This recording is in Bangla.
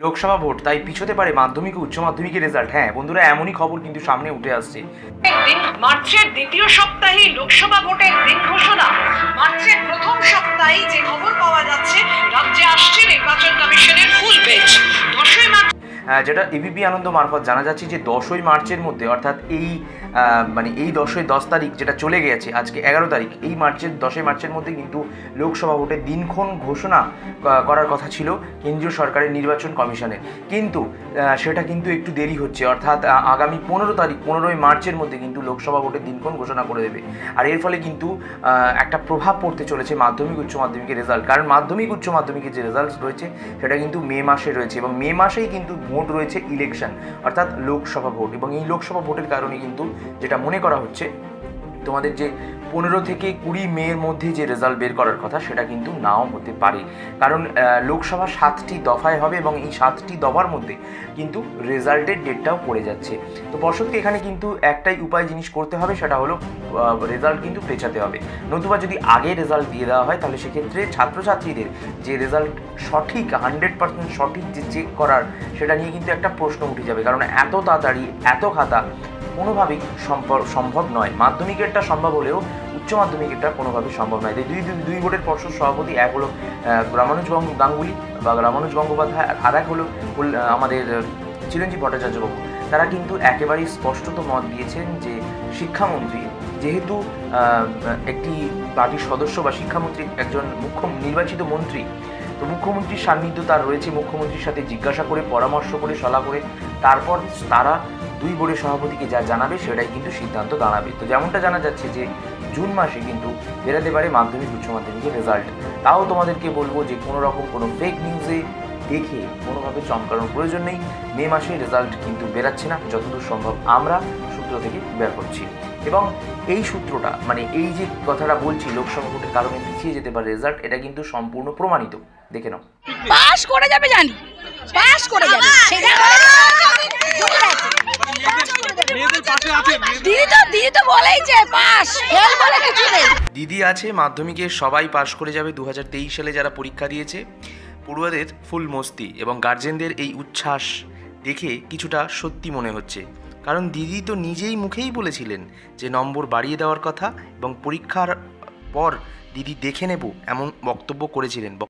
লোকসভা ভোট তাই পিছোতে পারে মাধ্যমিক ও উচ্চ মাধ্যমিকের রেজাল্ট। হ্যাঁ বন্ধুরা, এমনই খবর কিন্তু সামনে উঠে আসছে। মার্চের দ্বিতীয় সপ্তাহে লোকসভা ভোটের দিন ঘোষণা। মার্চের প্রথম সপ্তাহে যে খবর পাওয়া যাচ্ছে, রাজ্যে আসছে নির্বাচন কমিশনের ফুল বেঞ্চ। 10ই মার্চ যেটা এবিপি আনন্দ মারফত জানা যাচ্ছে যে 10ই মার্চের মধ্যে, অর্থাৎ এই এই 10 তারিখ যেটা চলে গেছে, আজকে 11 তারিখ, এই 10ই মার্চের মধ্যে কিন্তু লোকসভা ভোটের দিনক্ষণ ঘোষণা করার কথা ছিল কেন্দ্রীয় সরকারের নির্বাচন কমিশনের। কিন্তু সেটা কিন্তু একটু দেরি হচ্ছে, অর্থাৎ আগামী 15ই মার্চের মধ্যে কিন্তু লোকসভা ভোটের দিনক্ষণ ঘোষণা করে দেবে। আর এর ফলে কিন্তু একটা প্রভাব পড়তে চলেছে মাধ্যমিক উচ্চ মাধ্যমিকের রেজাল্ট। কারণ মাধ্যমিক উচ্চ মাধ্যমিকের যে রেজাল্ট রয়েছে সেটা কিন্তু মে মাসে রয়েছে, এবং মে মাসেই কিন্তু ভোট রয়েছে ইলেকশন, অর্থাৎ লোকসভা ভোট। এবং এই লোকসভা ভোটের কারণে কিন্তু যেটা মনে করা হচ্ছে, তোমাদের যে 15 থেকে 20 মের মধ্যে যে রেজাল্ট বের করার কথা সেটা কিন্তু নাও হতে পারে। কারণ লোকসভা 7টি দফায় হবে, এবং এই 7টি দফার মধ্যে কিন্তু রেজাল্টের ডেটটাও পড়ে যাচ্ছে। তো পর্ষদকে এখানে কিন্তু একটাই উপায় জিনিস করতে হবে, সেটা হলো রেজাল্ট কিন্তু পেছাতে হবে। নতুবা যদি আগে রেজাল্ট দিয়ে দেওয়া হয়, তাহলে সেক্ষেত্রে ছাত্রছাত্রীদের যে রেজাল্ট সঠিক 100% সঠিক যে চেক করার, সেটা নিয়ে কিন্তু একটা প্রশ্ন উঠে যাবে। কারণ এত তাড়াতাড়ি এত খাতা কোনোভাবেই সম্ভব নয়। মাধ্যমিকেরটা সম্ভব হলেও উচ্চ মাধ্যমিকেরটা কোনোভাবেই সম্ভব নয়। দুই বোর্ডের পর্ষদ সভাপতি, এক হলো রামানুজ গাঙ্গুলি বা রামানুজ গঙ্গোপাধ্যায়, আর এক হলো আমাদের চিরঞ্জীব ভট্টাচার্যবাবু। তারা কিন্তু একেবারেই স্পষ্টত মত দিয়েছেন যে শিক্ষামন্ত্রী যেহেতু একটি পার্টির সদস্য বা শিক্ষামন্ত্রী একজন নির্বাচিত মন্ত্রী, তো মুখ্যমন্ত্রীর সান্নিধ্য তার রয়েছে। মুখ্যমন্ত্রীর সাথে জিজ্ঞাসা করে, পরামর্শ করে, সলা করে তারপর তারা দুই বোর্ডের সভাপতিকে যা জানাবে সেটাই কিন্তু সিদ্ধান্ত দাঁড়াবে। তো যেমনটা জানা যাচ্ছে যে জুন মাসে কিন্তু বেরোতে পারে মাধ্যমিক উচ্চ মাধ্যমিকের রেজাল্ট। তাও তোমাদেরকে বলবো যে কোনো রকম কোনো ফেক নিউজে দেখে কোনোভাবে চমকানোর প্রয়োজন নেই। মে মাসে রেজাল্ট কিন্তু বেরাচ্ছে না, যতদূর সম্ভব আমরা সূত্র থেকে বের করছি। এবং এই সূত্রটা, মানে এই যে কথাটা বলছি লোকসভা ভোটের কারণে পিছিয়ে যেতে পারে রেজাল্ট, এটা কিন্তু সম্পূর্ণ প্রমাণিত। দেখে নাও। পাস করে যাবে, জানি পাস করে যাবে। দিদি তো বলেই যে পাস, ফেল বলে কিছু নেই। দিদি আছে, মাধ্যমিকে সবাই পাস করে যাবে। 2023 সালে যারা পরীক্ষা দিয়েছে, পড়ুয়াদের ফুল মস্তি এবং গার্জেনদের এই উচ্ছ্বাস দেখে কিছুটা সত্যি মনে হচ্ছে। কারণ দিদি তো নিজেই মুখেই বলেছিলেন যে নম্বর বাড়িয়ে দেওয়ার কথা, এবং পরীক্ষার পর দিদি দেখে নেব এমন বক্তব্য করেছিলেন।